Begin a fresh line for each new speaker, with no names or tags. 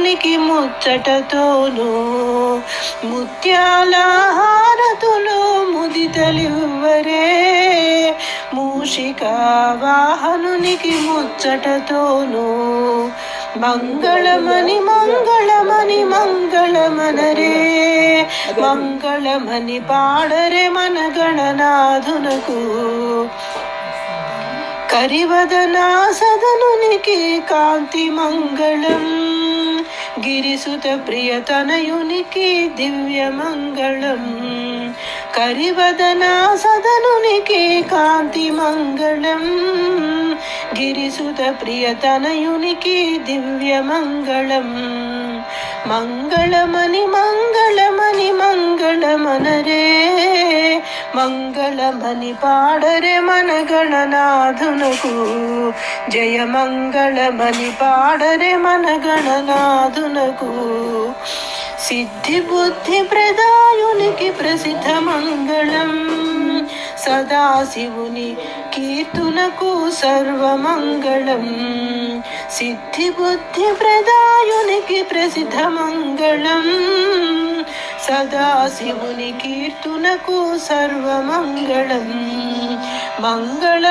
సదనునికి ముచ్చటతోను ముత్యాల హారతులు ముదితలివ్వరే. మూషిక వాహనునికి ముచ్చటతోను మంగళమని మంగళమని మంగళమనరే. మంగళమని పాడరే మన గణనాథునకు. కరివదనా సదనునికి కాంతి మంగళం. గిరిసుత ప్రియతనయునికి దివ్య మంగళం. కరివదనా సదనునికి కాంతి మంగళం. గిరిసుత ప్రియతనయునికి దివ్య మంగళం. మంగళమని మంగళమని మంగళమనరే. మంగళమని పాడరే మన గణనాథునకు. జయ మంగళమని పాడరే మన గణనాథునకు. సిద్ధి బుద్ధి ప్రదాయునికి ప్రసిద్ధ మంగళం. సదాశివుని కీర్తునకు సర్వమంగళం. సిద్ధి బుద్ధి ప్రదాయునికి ప్రసిద్ధ మంగళం. సదాశివుని కీర్తునకు సర్వమంగళం. మంగళ